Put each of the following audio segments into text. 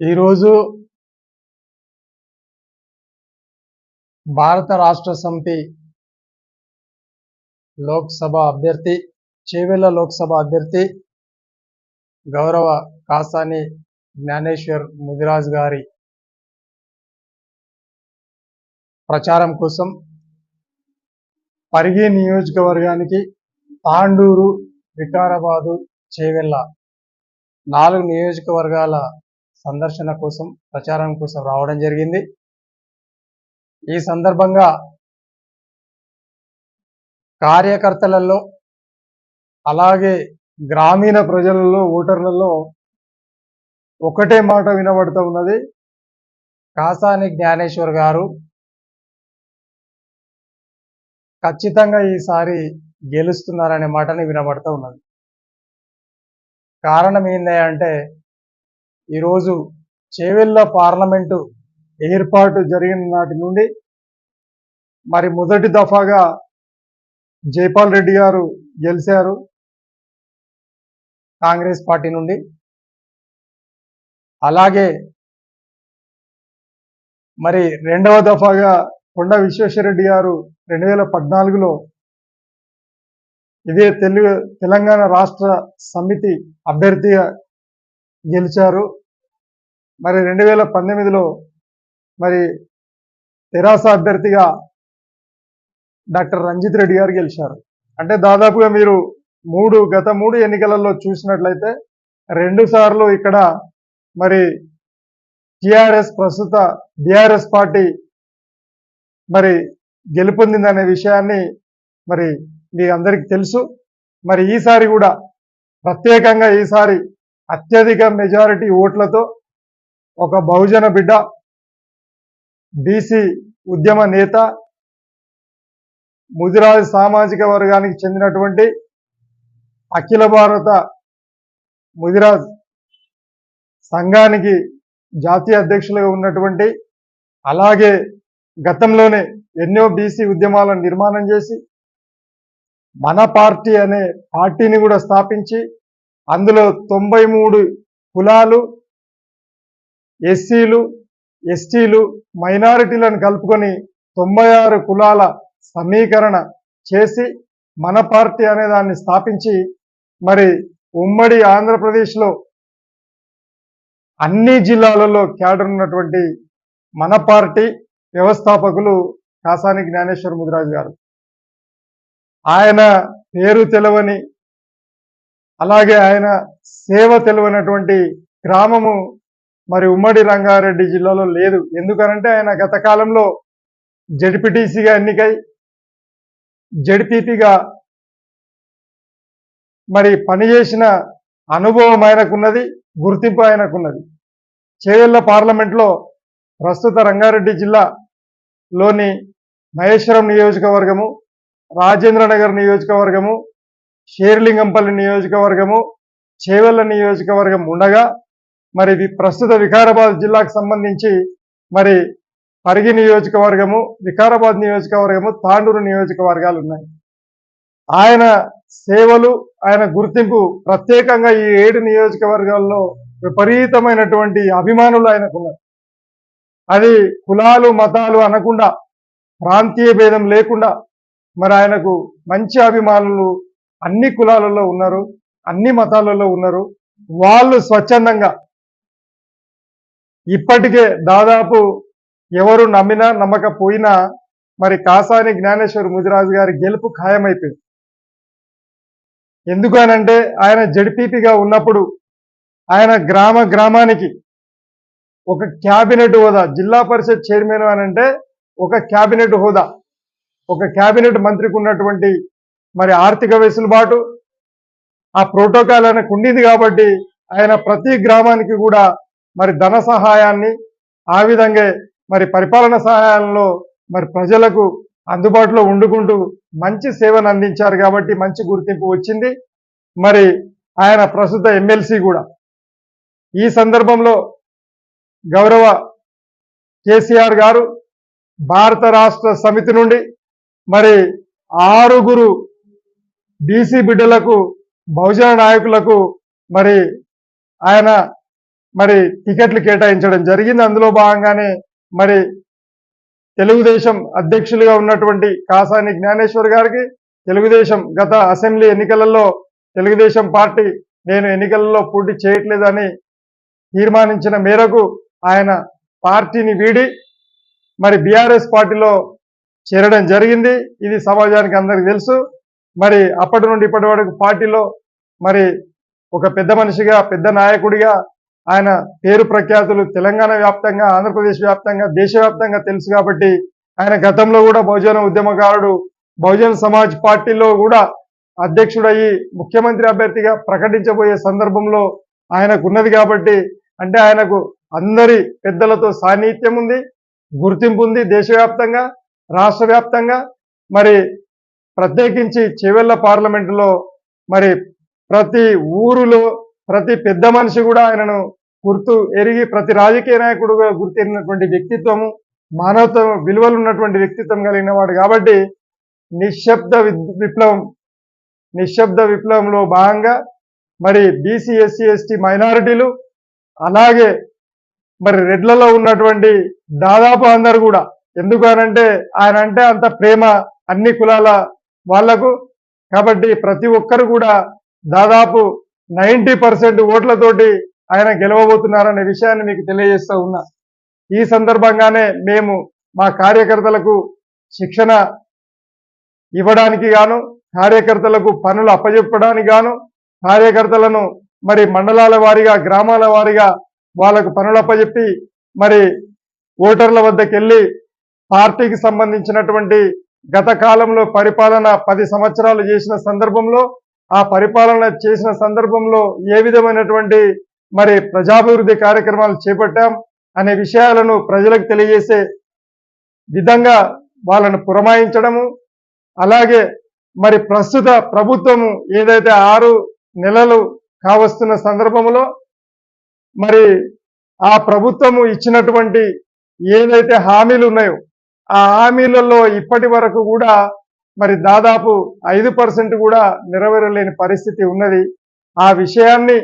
ఈరోజు భారత రాష్ట్ర సమితి లోక్సభ అభ్యర్థి చేవెళ్ల లోక్సభ అభ్యర్థి గౌరవ కాసాని జ్ఞానేశ్వర్ ముదిరాజ్ గారి ప్రచారం కోసం పరిగి నియోజకవర్గానికి తాండూరు, వికారాబాదు, చేవెళ్ల 4 నియోజకవర్గాల సందర్శన కోసం ప్రచారం కోసం రావడం జరిగింది. ఈ సందర్భంగా కార్యకర్తలలో అలాగే గ్రామీణ ప్రజలలో ఓటర్లలో ఒకటే మాట వినబడుతూ ఉన్నది, కాసాని జ్ఞానేశ్వర్ గారు ఖచ్చితంగా ఈసారి గెలుస్తున్నారనే మాటని వినబడుతూ ఉన్నది. కారణం ఏంటంటే ఈరోజు చేవెళ్ల పార్లమెంటు ఏర్పాటు జరిగిన నాటి నుండి మరి మొదటి దఫాగా జైపాల్ రెడ్డి గారు గెలిచారు కాంగ్రెస్ పార్టీ నుండి. అలాగే మరి రెండవ దఫాగా కొండ విశ్వేశ్వరరెడ్డి గారు 2014లో ఇదే తెలంగాణ రాష్ట్ర సమితి అభ్యర్థిగా గెలిచారు. మరి 2019లో మరి తెరాస అభ్యర్థిగా డాక్టర్ రంజిత్ రెడ్డి గారు గెలిచారు. అంటే దాదాపుగా మీరు గత మూడు ఎన్నికలలో చూసినట్లయితే 2 సార్లు ఇక్కడ మరి టిఆర్ఎస్ ప్రస్తుత బిఆర్ఎస్ పార్టీ మరి గెలుపొందిందనే విషయాన్ని మరి మీ అందరికీ తెలుసు. మరి ఈసారి కూడా ప్రత్యేకంగా ఈసారి అత్యధిక మెజారిటీ ఓట్లతో ఒక బహుజన బిడ్డ, బీసీ ఉద్యమ నేత, ముదిరాజ్ సామాజిక వర్గానికి చెందినటువంటి అఖిల భారత ముదిరాజ్ సంఘానికి జాతీయ అధ్యక్షులుగా ఉన్నటువంటి, అలాగే గతంలోనే ఎన్నో బీసీ ఉద్యమాలను నిర్మాణం చేసి మన పార్టీ అనే పార్టీని కూడా స్థాపించి అందులో 93 కులాలు, ఎస్సీలు, ఎస్టీలు, మైనారిటీలను కలుపుకొని 96 కులాల సమీకరణ చేసి మన పార్టీ అనే దాన్ని స్థాపించి మరి ఉమ్మడి ఆంధ్రప్రదేశ్లో అన్ని జిల్లాలలో క్యాడర్ ఉన్నటువంటి మన పార్టీ వ్యవస్థాపకులు కాసాని జ్ఞానేశ్వర్ ముదిరాజ్ గారు. ఆయన పేరు తెలవని, అలాగే ఆయన సేవ తెలవనటువంటి గ్రామము మరి ఉమ్మడి రంగారెడ్డి జిల్లాలో లేదు. ఎందుకనంటే ఆయన గత కాలంలో జడ్పీటీసీగా ఎన్నికై జడ్పీపీగా మరి పనిచేసిన అనుభవం ఆయనకున్నది, గుర్తింపు ఆయనకున్నది. చేవెళ్ల పార్లమెంట్లో ప్రస్తుత రంగారెడ్డి జిల్లాలోని మహేశ్వరం నియోజకవర్గము, రాజేంద్రనగర్ నియోజకవర్గము, షేర్లింగంపల్లి నియోజకవర్గము, చేవెళ్ల నియోజకవర్గం ఉండగా మరి ప్రస్తుత వికారాబాద్ జిల్లాకు సంబంధించి మరి పరిగి నియోజకవర్గము, వికారాబాద్ నియోజకవర్గము, తాండూరు నియోజకవర్గాలు ఉన్నాయి. ఆయన సేవలు, ఆయన గుర్తింపు ప్రత్యేకంగా ఈ 7 నియోజకవర్గాల్లో విపరీతమైనటువంటి అభిమానులు ఆయనకున్నారు. అది కులాలు మతాలు అనకుండా, ప్రాంతీయ భేదం లేకుండా మరి ఆయనకు మంచి అభిమానులు అన్ని కులాలలో ఉన్నారు, అన్ని మతాలలో ఉన్నారు. వాళ్ళు స్వచ్ఛందంగా ఇప్పటికే దాదాపు ఎవరు నమ్మినా నమ్మకపోయినా మరి కాసాని జ్ఞానేశ్వర్ ముదిరాజు గారి గెలుపు ఖాయమైపోయింది. ఎందుకనంటే ఆయన జడ్పీపీగా ఉన్నప్పుడు ఆయన గ్రామానికి ఒక క్యాబినెట్ హోదా, జిల్లా పరిషత్ చైర్మన్ అనంటే ఒక క్యాబినెట్ హోదా, ఒక క్యాబినెట్ మంత్రికి ఉన్నటువంటి మరి ఆర్థిక వెసులుబాటు, ఆ ప్రోటోకాల్ ఆయనకు ఉండింది. కాబట్టి ఆయన ప్రతి గ్రామానికి కూడా మరి ధన సహాయాన్ని, ఆ విధంగా మరి పరిపాలన సహాయాల్లో మరి ప్రజలకు అందుబాటులో ఉండుకుంటూ మంచి సేవను అందించారు. కాబట్టి మంచి గుర్తింపు వచ్చింది. మరి ఆయన ప్రస్తుత ఎమ్మెల్సీ కూడా. ఈ సందర్భంలో గౌరవ కేసీఆర్ గారు భారత రాష్ట్ర సమితి నుండి మరి 6 బీసీ బిడ్డలకు, బహుజన నాయకులకు మరి ఆయన మరి టికెట్లు కేటాయించడం జరిగింది. అందులో భాగంగానే మరి తెలుగుదేశం అధ్యక్షులుగా ఉన్నటువంటి కాసాని జ్ఞానేశ్వర్ గారికి తెలుగుదేశం గత అసెంబ్లీ ఎన్నికలలో తెలుగుదేశం పార్టీ నేను ఎన్నికలలో పోటీ చేయట్లేదని తీర్మానించిన మేరకు ఆయన పార్టీని వీడి మరి బీఆర్ఎస్ పార్టీలో చేరడం జరిగింది. ఇది సమాజానికి అందరికీ తెలుసు. మరి అప్పటి నుండి ఇప్పటి వరకు పార్టీలో మరి ఒక పెద్ద మనిషిగా, పెద్ద నాయకుడిగా ఆయన పేరు ప్రఖ్యాతులు తెలంగాణ వ్యాప్తంగా, ఆంధ్రప్రదేశ్ వ్యాప్తంగా, దేశవ్యాప్తంగా తెలుసు. కాబట్టి ఆయన గతంలో కూడా బహుజన ఉద్యమకారుడు, బహుజన సమాజ్ పార్టీలో కూడా అధ్యక్షుడయ్యి ముఖ్యమంత్రి అభ్యర్థిగా ప్రకటించబోయే సందర్భంలో ఆయనకు ఉన్నది. కాబట్టి అంటే ఆయనకు అందరి పెద్దలతో సాన్నిహిత్యం ఉంది, గుర్తింపు ఉంది. దేశవ్యాప్తంగా, రాష్ట్ర వ్యాప్తంగా, మరి ప్రత్యేకించి చేవెళ్ల పార్లమెంటులో మరి ప్రతి ఊరులో ప్రతి పెద్ద మనిషి కూడా ఆయనను గుర్తు ఎరిగి, ప్రతి రాజకీయ నాయకుడుగా గుర్తెరిగినటువంటి వ్యక్తిత్వము, మానవత విలువలు ఉన్నటువంటి వ్యక్తిత్వం కలిగిన వాడు. కాబట్టి నిశ్శబ్ద విప్లవంలో భాగంగా మరి బీసీ, ఎస్సీ, ఎస్టీ, మైనారిటీలు, అలాగే మరి రెడ్లలో ఉన్నటువంటి దాదాపు అందరు కూడా, ఎందుకు అనంటే ఆయన అంటే అంత ప్రేమ అన్ని కులాల వాళ్లకు. కాబట్టి ప్రతి ఒక్కరు కూడా దాదాపు 90% ఓట్లతోటి ఆయన గెలవబోతున్నారనే విషయాన్ని మీకు తెలియజేస్తూ ఉన్నా. ఈ సందర్భంగానే మేము మా కార్యకర్తలకు శిక్షణ ఇవ్వడానికి గాను, కార్యకర్తలకు పనులు అప్పజెప్పడానికి గాను, కార్యకర్తలను మరి మండలాల వారీగా, గ్రామాల వారీగా వాళ్ళకు పనులు అప్పజెప్పి మరి ఓటర్ల వద్దకు వెళ్ళి పార్టీకి సంబంధించినటువంటి గత కాలంలో పరిపాలన 10 సంవత్సరాలు చేసిన సందర్భంలో, ఆ పరిపాలన చేసిన సందర్భంలో ఏ విధమైనటువంటి మరి ప్రజాభివృద్ధి కార్యక్రమాలు చేపట్టాం అనే విషయాలను ప్రజలకు తెలియజేసే విధంగా వాళ్ళను పురమాయించడము. అలాగే మరి ప్రస్తుత ప్రభుత్వము ఏదైతే 6 నెలలు కావస్తున్న సందర్భంలో మరి ఆ ప్రభుత్వము ఇచ్చినటువంటి ఏదైతే హామీలు ఉన్నాయో ఆ హామీలలో ఇప్పటి వరకు కూడా మరి దాదాపు 5% కూడా నెరవేరలేని పరిస్థితి ఉన్నది. ఆ విషయాన్ని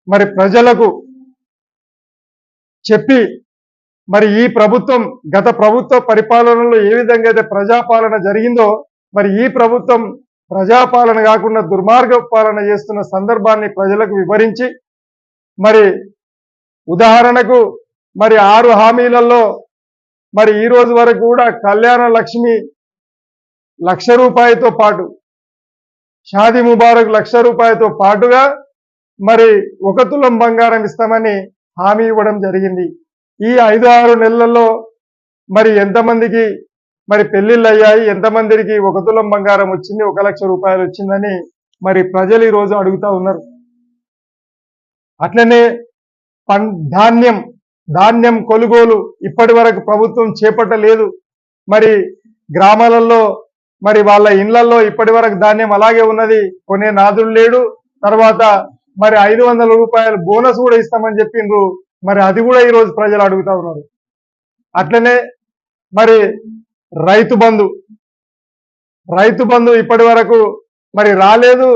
మరి ప్రజలకు చెప్పి మరి ఈ ప్రభుత్వం గత ప్రభుత్వ పరిపాలనలో ఏ విధంగా అయితే ప్రజాపాలన జరిగిందో మరి ఈ ప్రభుత్వం ప్రజాపాలన కాకుండా దుర్మార్గ పాలన చేస్తున్న సందర్భాన్ని ప్రజలకు వివరించి, మరి ఉదాహరణకు మరి 6 హామీలలో మరి ఈ రోజు వరకు కూడా కళ్యాణ లక్ష్మి ₹1,00,000తో పాటు, షాదీ ముబారక్ ₹1,00,000తో పాటుగా మరి 1 తులం బంగారం ఇస్తామని హామీ ఇవ్వడం జరిగింది. ఈ 5-6 నెలల్లో మరి ఎంతమందికి మరి పెళ్లిళ్ళు అయ్యాయి, ఎంతమందికి 1 తులం బంగారం వచ్చింది, ₹1,00,000 వచ్చిందని మరి ప్రజలు ఈ రోజు అడుగుతా ఉన్నారు. అట్లనే ధాన్యం కొనుగోలు ఇప్పటి వరకు ప్రభుత్వం చేపట్టలేదు. మరి గ్రామాలలో మరి వాళ్ళ ఇళ్లలో ఇప్పటి వరకు ధాన్యం అలాగే ఉన్నది, కొనే నాదుడు లేడు. తర్వాత మరి ₹500 బోనస్ కూడా ఇస్తామని చెప్పిండ్రు, మరి అది కూడా ఈ రోజు ప్రజలు అడుగుతా ఉన్నారు. అట్లనే మరి రైతు బంధు ఇప్పటి వరకు మరి రాలేదు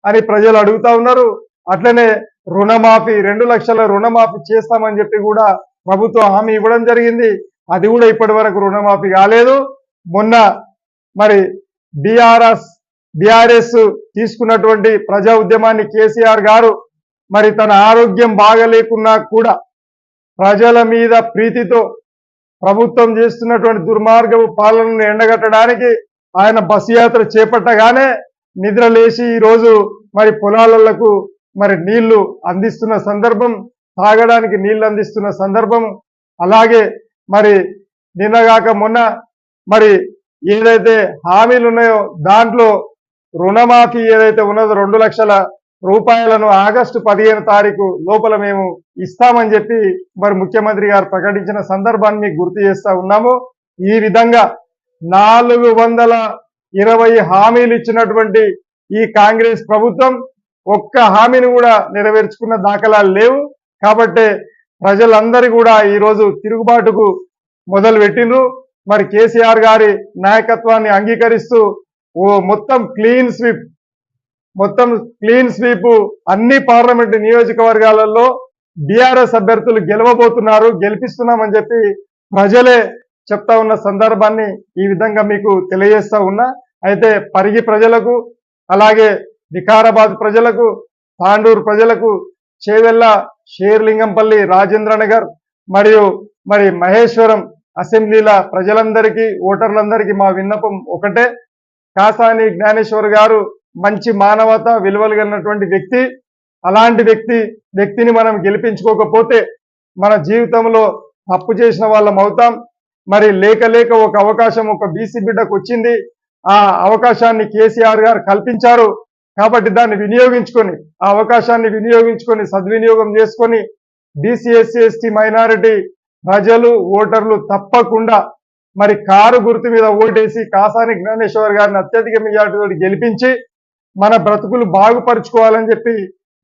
అని ప్రజలు అడుగుతా ఉన్నారు. అట్లనే రుణమాఫీ 2 లక్షల రుణమాఫీ చేస్తామని చెప్పి కూడా ప్రభుత్వం హామీ ఇవ్వడం జరిగింది, అది కూడా ఇప్పటి వరకు రుణమాఫీ కాలేదు. మొన్న మరి బీఆర్ఎస్ తీసుకున్నటువంటి ప్రజా ఉద్యమాన్ని కేసీఆర్ గారు మరి తన ఆరోగ్యం బాగలేకున్నా కూడా ప్రజల మీద ప్రీతితో ప్రభుత్వం చేస్తున్నటువంటి దుర్మార్గపు పాలనను ఎండగట్టడానికి ఆయన బస్సు యాత్ర చేపట్టగానే నిద్ర లేచి ఈరోజు మరి పొలాలకు మరి నీళ్లు అందిస్తున్న సందర్భం, తాగడానికి నీళ్లు అందిస్తున్న సందర్భం. అలాగే మరి నిన్నగాక మొన్న మరి ఏదైతే హామీలు ఉన్నాయో దాంట్లో రుణమాఫీ ఏదైతే ఉన్నదో ₹2,00,000 ఆగస్టు 15వ తారీఖు లోపల మేము ఇస్తామని చెప్పి మరి ముఖ్యమంత్రి గారు ప్రకటించిన సందర్భాన్ని మీకు గుర్తు చేస్తా ఉన్నాము. ఈ విధంగా 420 హామీలు ఇచ్చినటువంటి ఈ కాంగ్రెస్ ప్రభుత్వం ఒక్క హామీని కూడా నెరవేర్చుకున్న దాఖలాలు లేవు. కాబట్టి ప్రజలందరూ కూడా ఈరోజు తిరుగుబాటుకు మొదలు పెట్టిండ్రు. మరి కేసీఆర్ గారి నాయకత్వాన్ని అంగీకరిస్తూ మొత్తం క్లీన్ స్వీప్ అన్ని పార్లమెంటు నియోజకవర్గాలలో బీఆర్ఎస్ అభ్యర్థులు గెలవబోతున్నారు, గెలిపిస్తున్నామని చెప్పి ప్రజలే చెప్తా ఉన్న సందర్భాన్ని ఈ విధంగా మీకు తెలియజేస్తా ఉన్నా. అయితే పరిగి ప్రజలకు, అలాగే వికారాబాద్ ప్రజలకు, తాండూరు ప్రజలకు, చేవెళ్ళ, షేర్లింగంపల్లి, రాజేంద్రనగర్ మరియు మహేశ్వరం అసెంబ్లీల ప్రజలందరికీ, ఓటర్లందరికీ మా విన్నపం ఒకటే. కాసాని జ్ఞానేశ్వర్ గారు మంచి మానవత విలువలు కలిగినటువంటి వ్యక్తి. అలాంటి వ్యక్తిని మనం గెలిపించుకోకపోతే మన జీవితంలో తప్పు చేసిన వాళ్ళం అవుతాం. లేక ఒక అవకాశం ఒక బీసీ బిడ్డకు వచ్చింది. ఆ అవకాశాన్ని కేసీఆర్ గారు కల్పించారు. కాబట్టి దాన్ని వినియోగించుకొని, ఆ అవకాశాన్ని వినియోగించుకొని, సద్వినియోగం చేసుకొని బీసీ, ఎస్సీ, ఎస్టీ, మైనారిటీ ప్రజలు, ఓటర్లు తప్పకుండా కారు గుర్తు మీద ఓటేసి కాసాని జ్ఞానేశ్వర్ గారిని అత్యధిక మెజార్టీతో గెలిపించి మన బ్రతుకులు బాగుపరుచుకోవాలని చెప్పి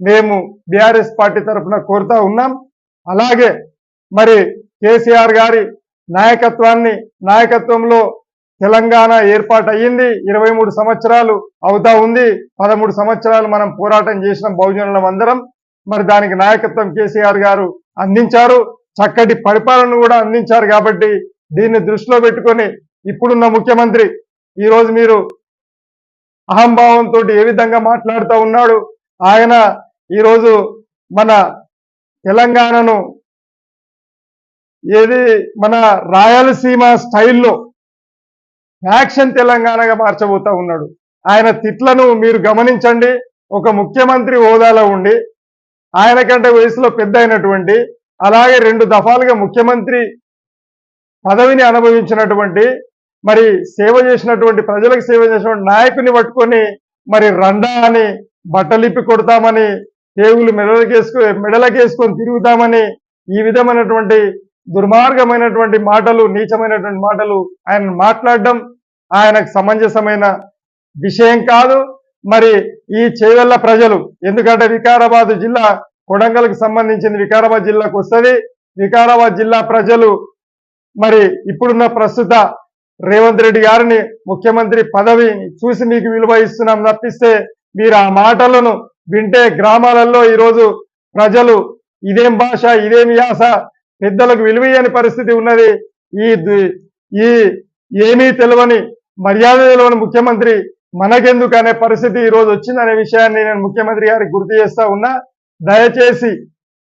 మేము బీఆర్ఎస్ పార్టీ తరఫున కోరుతా ఉన్నాం. అలాగే కేసీఆర్ గారి నాయకత్వంలో తెలంగాణ ఏర్పాటు అయ్యింది. 23 సంవత్సరాలు అవుతా ఉంది. 13 సంవత్సరాలు మనం పోరాటం చేసిన బహుజనులం అందరం. దానికి నాయకత్వం కేసీఆర్ గారు అందించారు. చక్కటి పరిపాలన కూడా అందించారు. కాబట్టి దీన్ని దృష్టిలో పెట్టుకొని ఇప్పుడున్న ముఖ్యమంత్రి ఈరోజు మీరు అహంభావంతో ఏ విధంగా మాట్లాడుతూ ఉన్నాడు. ఆయన ఈరోజు మన తెలంగాణను మన రాయలసీమ స్టైల్లో యాక్షన్ తెలంగాణగా మార్చబోతా ఉన్నాడు. ఆయన తిట్లను మీరు గమనించండి. ఒక ముఖ్యమంత్రి హోదాలో ఉండి, ఆయన కంటే వయసులో పెద్ద అయినటువంటి, అలాగే 2 దఫాలుగా ముఖ్యమంత్రి పదవిని అనుభవించినటువంటి, సేవ చేసినటువంటి, ప్రజలకు సేవ చేసినటువంటి నాయకుని పట్టుకొని రండా అని బట్టలిప్పి కొడతామని, టేగులు మెడలకేసుకొని తిరుగుతామని, ఈ విధమైనటువంటి దుర్మార్గమైనటువంటి మాటలు, నీచమైనటువంటి మాటలు ఆయన మాట్లాడడం ఆయనకు సమంజసమైన విషయం కాదు. ఈ చేవెళ్ళ ప్రజలు, ఎందుకంటే వికారాబాద్ జిల్లా కొడంగల్కి సంబంధించింది, వికారాబాద్ జిల్లాకు వస్తుంది. వికారాబాద్ జిల్లా ప్రజలు ఇప్పుడున్న ప్రస్తుత రేవంత్ రెడ్డి గారిని ముఖ్యమంత్రి పదవి చూసి మీకు విలువ ఇస్తున్నాం తప్పిస్తే మీరు ఆ మాటలను వింటే గ్రామాలలో ఈరోజు ప్రజలు ఇదేం భాష, ఇదేం యాస, పెద్దలకు విలువయ్యని పరిస్థితి ఉన్నది. ఏమీ తెలియని, మర్యాద తెలియని ముఖ్యమంత్రి మనకెందుకు అనే పరిస్థితి ఈరోజు వచ్చిందనే విషయాన్ని నేను ముఖ్యమంత్రి గారికి గుర్తు చేస్తా ఉన్నా. దయచేసి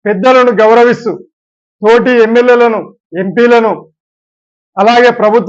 పెద్దలను గౌరవిస్తూ తోటి ఎమ్మెల్యేలను, ఎంపీలను, అలాగే ప్రభుత్వ